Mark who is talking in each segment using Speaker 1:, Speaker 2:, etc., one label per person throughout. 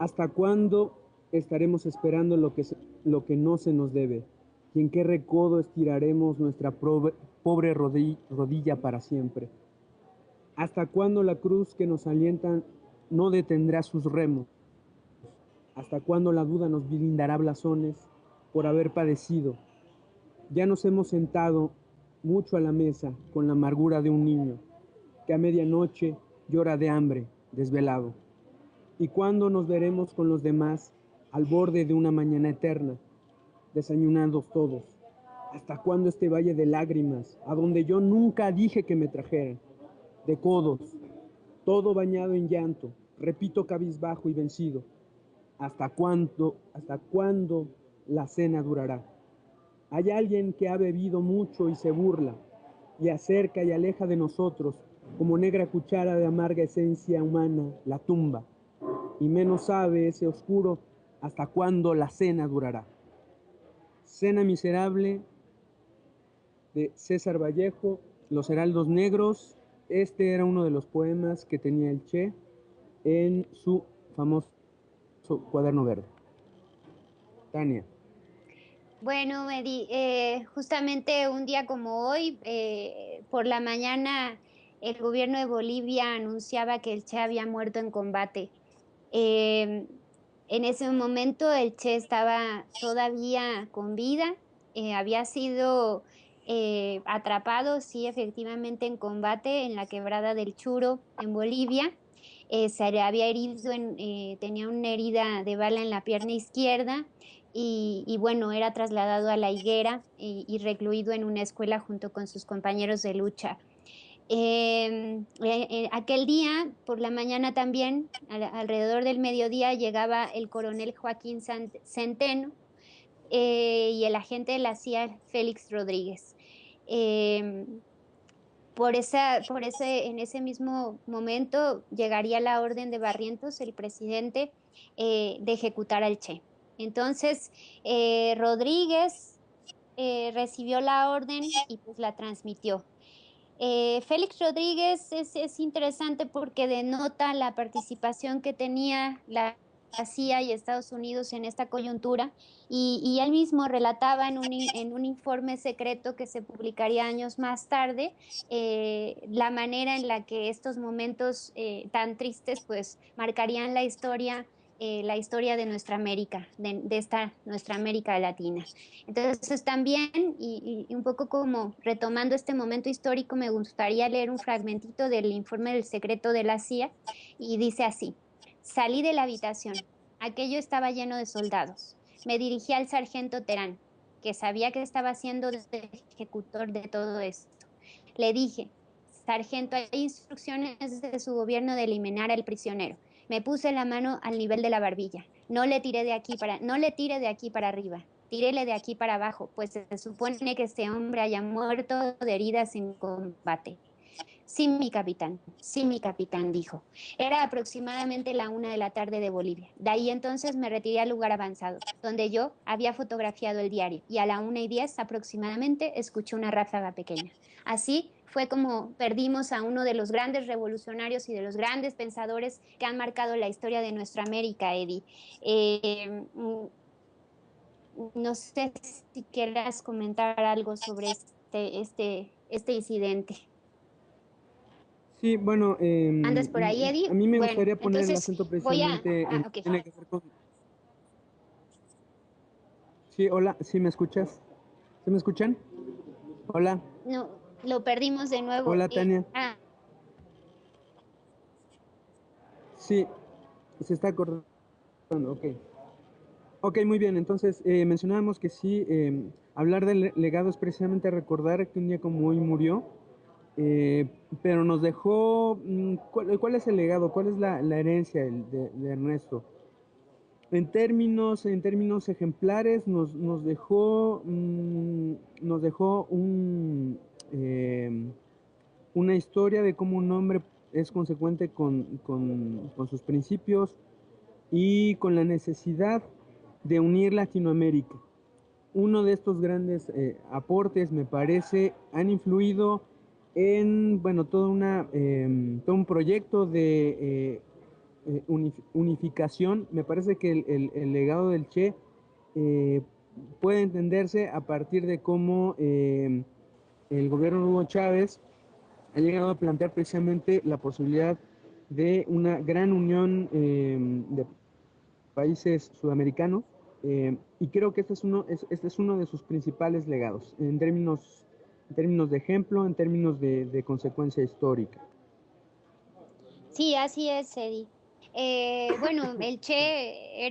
Speaker 1: ¿Hasta cuándo estaremos esperando lo que no se nos debe? ¿Y en qué recodo estiraremos nuestra pobre rodilla para siempre? ¿Hasta cuándo la cruz que nos alienta no detendrá sus remos? ¿Hasta cuándo la duda nos brindará blasones por haber padecido? Ya nos hemos sentado mucho a la mesa con la amargura de un niño que a medianoche llora de hambre, desvelado. ¿Y cuándo nos veremos con los demás al borde de una mañana eterna, desayunados todos? ¿Hasta cuándo este valle de lágrimas, a donde yo nunca dije que me trajeran? De codos, todo bañado en llanto, repito cabizbajo y vencido. Hasta cuándo la cena durará? Hay alguien que ha bebido mucho y se burla, y acerca y aleja de nosotros, como negra cuchara de amarga esencia humana, la tumba, y menos sabe ese oscuro hasta cuándo la cena durará. Cena miserable de César Vallejo, Los Heraldos Negros. Este era uno de los poemas que tenía el Che en su famoso cuaderno verde. Tania.
Speaker 2: Bueno, justamente un día como hoy, por la mañana, el gobierno de Bolivia anunciaba que el Che había muerto en combate. Eh, en ese momento el Che estaba todavía con vida, había sido atrapado, sí, efectivamente en combate en la quebrada del Churo, en Bolivia. Se le había herido, tenía una herida de bala en la pierna izquierda y bueno, era trasladado a La Higuera y recluido en una escuela junto con sus compañeros de lucha. Aquel día, por la mañana también, alrededor del mediodía, llegaba el coronel Joaquín Centeno y el agente de la CIA, Félix Rodríguez. Eh, en ese mismo momento llegaría la orden de Barrientos, el presidente, de ejecutar al Che. Entonces, Rodríguez recibió la orden y pues la transmitió. Félix Rodríguez es interesante porque denota la participación que tenía la CIA y Estados Unidos en esta coyuntura y él mismo relataba en un informe secreto que se publicaría años más tarde la manera en la que estos momentos tan tristes pues marcarían la historia de nuestra América, de esta nuestra América Latina. Entonces también, y un poco como retomando este momento histórico, me gustaría leer un fragmentito del informe del secreto de la CIA y dice así, salí de la habitación, aquello estaba lleno de soldados, me dirigí al sargento Terán, que sabía que estaba siendo de ejecutor de todo esto. Le dije, sargento, hay instrucciones de su gobierno de eliminar al prisionero. Me puse la mano al nivel de la barbilla. No le tire de aquí para arriba. Tírele de aquí para abajo, pues se supone que este hombre haya muerto de heridas en combate. Sí, mi capitán, dijo. Era aproximadamente la 1 de la tarde de Bolivia. De ahí entonces me retiré al lugar avanzado, donde yo había fotografiado el diario, y a la 1:10 aproximadamente escuché una ráfaga pequeña. Así fue como perdimos a uno de los grandes revolucionarios y de los grandes pensadores que han marcado la historia de nuestra América, Eddie. No sé si quieras comentar algo sobre este incidente.
Speaker 1: Sí, bueno,
Speaker 2: ¿Andas por ahí,
Speaker 1: a
Speaker 2: Eddie?
Speaker 1: mí me
Speaker 2: Bueno,
Speaker 1: gustaría poner el
Speaker 2: entonces
Speaker 1: acento
Speaker 2: voy
Speaker 1: precisamente en lo
Speaker 2: ok.
Speaker 1: que tiene que ver con... Sí, hola, ¿sí me escuchas? ¿Sí me escuchan? Hola,
Speaker 2: No, lo perdimos de nuevo.
Speaker 1: hola Tania. Sí, se está acordando, ok. Ok, muy bien, entonces mencionábamos que sí, hablar del legado es precisamente recordar que un día como hoy murió, eh, pero nos dejó, ¿cuál es el legado? ¿Cuál es la herencia de Ernesto? En términos ejemplares nos dejó una historia de cómo un hombre es consecuente con sus principios y con la necesidad de unir Latinoamérica. Uno de estos grandes aportes, me parece, han influido en, bueno, todo un proyecto unificación. Me parece que el legado del Che eh, puede entenderse a partir de cómo el gobierno de Hugo Chávez ha llegado a plantear precisamente la posibilidad de una gran unión de países sudamericanos, y creo que este es uno de sus principales legados en términos de ejemplo, en términos de consecuencia histórica.
Speaker 2: Sí, así es, Eddie. Bueno, el Che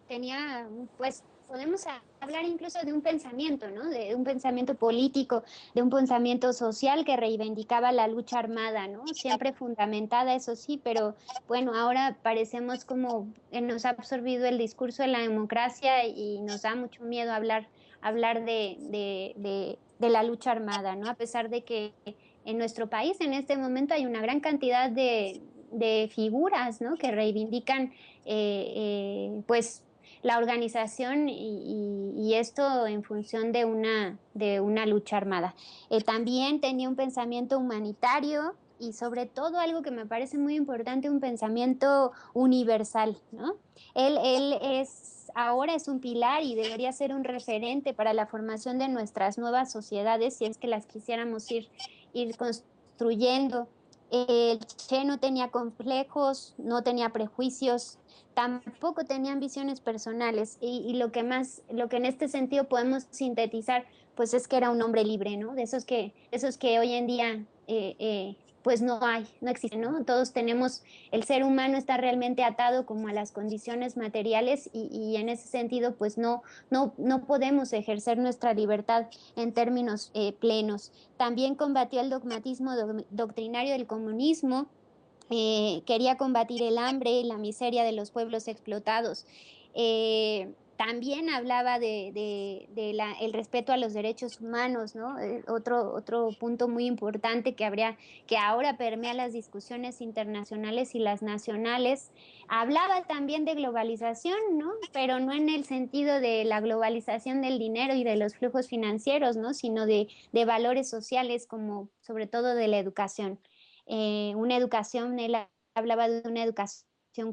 Speaker 2: tenía, pues, podemos hablar incluso de un pensamiento, ¿no? De un pensamiento político, de un pensamiento social que reivindicaba la lucha armada, ¿no? Siempre fundamentada, eso sí, pero bueno, ahora parecemos como nos ha absorbido el discurso de la democracia y nos da mucho miedo hablar de la lucha armada, ¿no? A pesar de que en nuestro país en este momento hay una gran cantidad de figuras, ¿no? Que reivindican pues la organización y esto en función de una lucha armada. También tenía un pensamiento humanitario y sobre todo algo que me parece muy importante, un pensamiento universal, ¿no? Ahora es un pilar y debería ser un referente para la formación de nuestras nuevas sociedades si es que las quisiéramos ir construyendo. El Che no tenía complejos, no tenía prejuicios, tampoco tenía ambiciones personales y lo que en este sentido podemos sintetizar, pues es que era un hombre libre, ¿no? De esos que hoy en día, pues no existen, ¿no? Todos tenemos, el ser humano está realmente atado como a las condiciones materiales y en ese sentido, pues no podemos ejercer nuestra libertad en términos plenos. También combatió el dogmatismo doctrinario del comunismo, quería combatir el hambre y la miseria de los pueblos explotados. También hablaba el respeto a los derechos humanos, ¿no? Otro punto muy importante que ahora permea las discusiones internacionales y las nacionales. Hablaba también de globalización, ¿no? Pero no en el sentido de la globalización del dinero y de los flujos financieros, ¿no? Sino de valores sociales como sobre todo de la educación. Una educación, él hablaba de una educación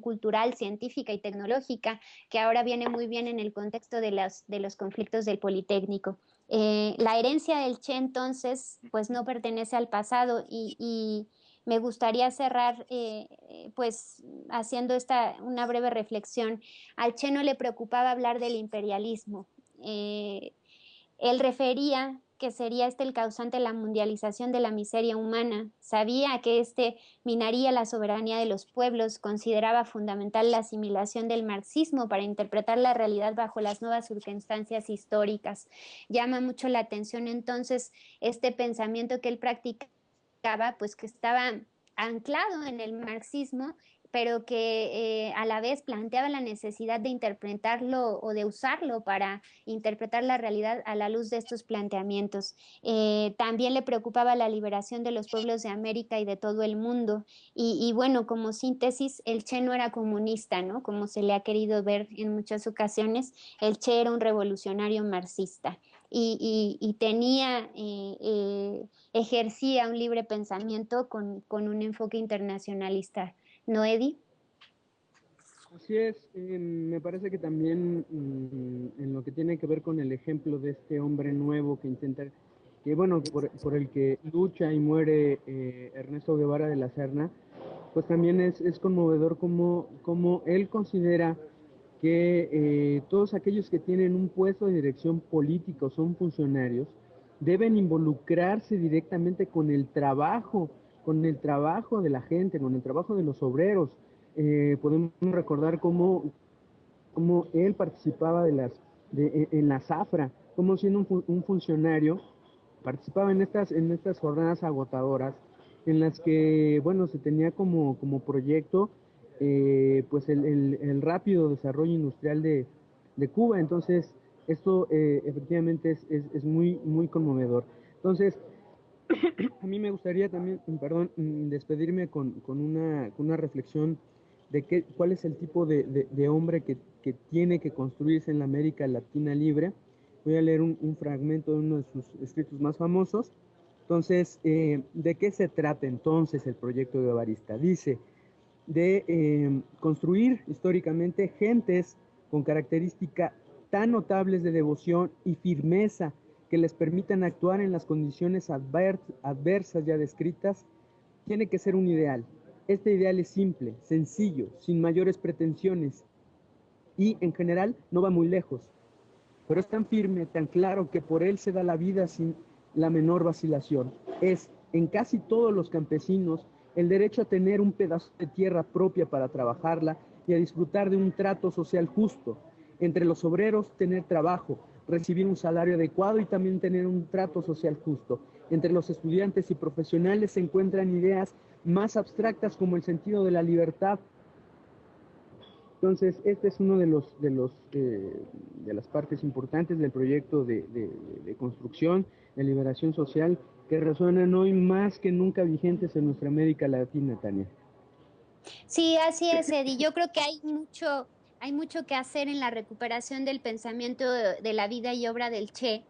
Speaker 2: cultural, científica y tecnológica, que ahora viene muy bien en el contexto de los conflictos del Politécnico. La herencia del Che entonces, pues no pertenece al pasado y me gustaría cerrar pues haciendo una breve reflexión. Al Che no le preocupaba hablar del imperialismo. Eh, Él refería que sería este el causante de la mundialización de la miseria humana. Sabía que este minaría la soberanía de los pueblos, consideraba fundamental la asimilación del marxismo para interpretar la realidad bajo las nuevas circunstancias históricas. Llama mucho la atención entonces este pensamiento que él practicaba, pues que estaba anclado en el marxismo, pero que a la vez planteaba la necesidad de interpretarlo o de usarlo para interpretar la realidad a la luz de estos planteamientos. También le preocupaba la liberación de los pueblos de América y de todo el mundo. Y bueno, como síntesis, el Che no era comunista, ¿no? Como se le ha querido ver en muchas ocasiones, el Che era un revolucionario marxista y ejercía un libre pensamiento con un enfoque internacionalista. ¿No, Eddie?
Speaker 1: Así es, me parece que también en lo que tiene que ver con el ejemplo de este hombre nuevo que intenta, que bueno, por el que lucha y muere Ernesto Guevara de la Serna, pues también es conmovedor como él considera que todos aquellos que tienen un puesto de dirección político, son funcionarios, deben involucrarse directamente con el trabajo de la gente, con el trabajo de los obreros. Podemos recordar cómo él participaba en la zafra, como siendo un funcionario, participaba en estas jornadas agotadoras, en las que, bueno, se tenía como proyecto pues el rápido desarrollo industrial de Cuba. Entonces, esto efectivamente es muy conmovedor. Entonces, a mí me gustaría también, perdón, despedirme con una reflexión de cuál es el tipo de hombre que tiene que construirse en la América Latina libre. Voy a leer un fragmento de uno de sus escritos más famosos. Entonces, ¿de qué se trata entonces el proyecto guevarista? Dice, de construir históricamente gentes con características tan notables de devoción y firmeza que les permitan actuar en las condiciones adversas ya descritas, tiene que ser un ideal. Este ideal es simple, sencillo, sin mayores pretensiones y, en general, no va muy lejos. Pero es tan firme, tan claro, que por él se da la vida sin la menor vacilación. Es, en casi todos los campesinos, el derecho a tener un pedazo de tierra propia para trabajarla y a disfrutar de un trato social justo. Entre los obreros, tener trabajo, recibir un salario adecuado y también tener un trato social justo. Entre los estudiantes y profesionales se encuentran ideas más abstractas como el sentido de la libertad. Entonces, este es uno de las partes importantes del proyecto de construcción, de liberación social, que resuenan hoy más que nunca vigentes en nuestra América Latina, Tania.
Speaker 2: Sí, así es, Eddie. Yo creo que hay mucho que hacer en la recuperación del pensamiento de la vida y obra del Che.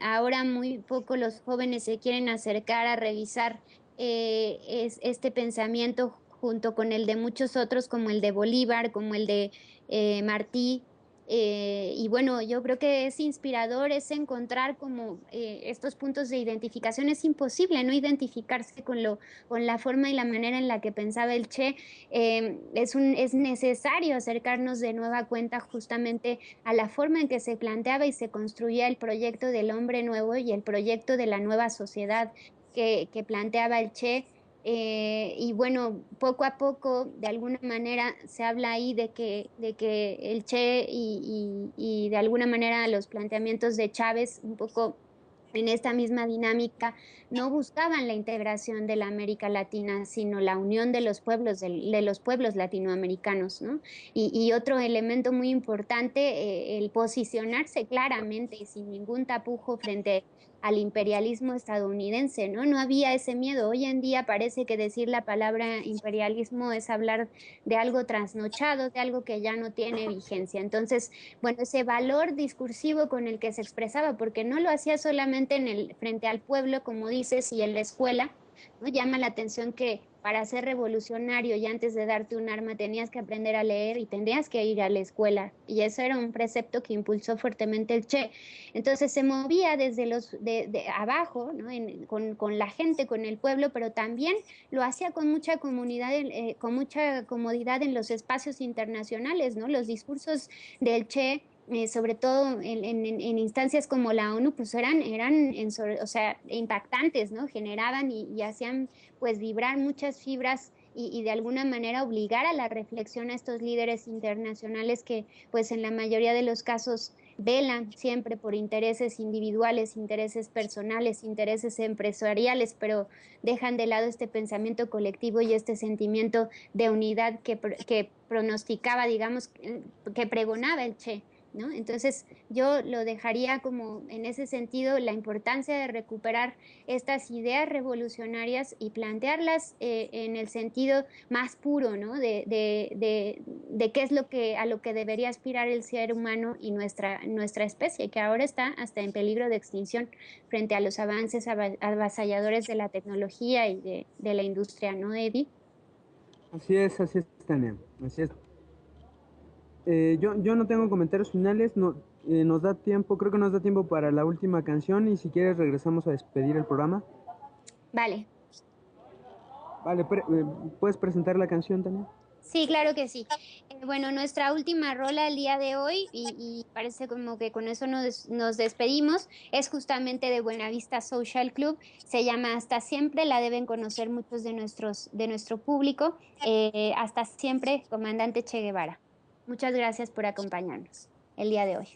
Speaker 2: Ahora muy poco los jóvenes se quieren acercar a revisar este pensamiento junto con el de muchos otros, como el de Bolívar, como el de Martí. Y bueno, yo creo que es inspirador, es encontrar como estos puntos de identificación. Es imposible no identificarse con la forma y la manera en la que pensaba el Che. Es necesario acercarnos de nueva cuenta justamente a la forma en que se planteaba y se construía el proyecto del hombre nuevo y el proyecto de la nueva sociedad que planteaba el Che. Y bueno, poco a poco, de alguna manera, se habla ahí de que el Che y de alguna manera los planteamientos de Chávez, un poco en esta misma dinámica, no buscaban la integración de la América Latina, sino la unión de los pueblos latinoamericanos, ¿no? Y otro elemento muy importante, el posicionarse claramente y sin ningún tapujo frente al imperialismo estadounidense, ¿no? No había ese miedo. Hoy en día parece que decir la palabra imperialismo es hablar de algo trasnochado, de algo que ya no tiene vigencia. Entonces, bueno, ese valor discursivo con el que se expresaba, porque no lo hacía solamente frente al pueblo, como dices, y en la escuela, ¿no? Llama la atención que para ser revolucionario y antes de darte un arma tenías que aprender a leer y tendrías que ir a la escuela. Y eso era un precepto que impulsó fuertemente el Che. Entonces se movía desde de abajo, ¿no? Con la gente, con el pueblo, pero también lo hacía con mucha comunidad, con mucha comodidad en los espacios internacionales, ¿no? Los discursos del Che, sobre todo en instancias como la ONU, pues o sea, impactantes, ¿no? Generaban y hacían pues vibrar muchas fibras y de alguna manera obligar a la reflexión a estos líderes internacionales que pues en la mayoría de los casos velan siempre por intereses individuales, intereses personales, intereses empresariales, pero dejan de lado este pensamiento colectivo y este sentimiento de unidad que pronosticaba, digamos, que pregonaba el Che, ¿no? Entonces yo lo dejaría como en ese sentido la importancia de recuperar estas ideas revolucionarias y plantearlas en el sentido más puro, ¿no? De qué es a lo que debería aspirar el ser humano y nuestra especie, que ahora está hasta en peligro de extinción frente a los avances avasalladores de la tecnología y de la industria, ¿no, Eddie?
Speaker 1: Así es, Tania, así es. Yo no tengo comentarios finales, no, nos da tiempo, creo que nos da tiempo para la última canción y si quieres regresamos a despedir el programa.
Speaker 2: Vale.
Speaker 1: Vale, ¿puedes presentar la canción, Tania?
Speaker 2: Sí, claro que sí. Bueno, nuestra última rola el día de hoy, y parece como que con eso nos despedimos, es justamente de Buenavista Social Club, se llama Hasta Siempre, la deben conocer muchos de nuestro público. Hasta siempre, Comandante Che Guevara. Muchas gracias por acompañarnos el día de hoy.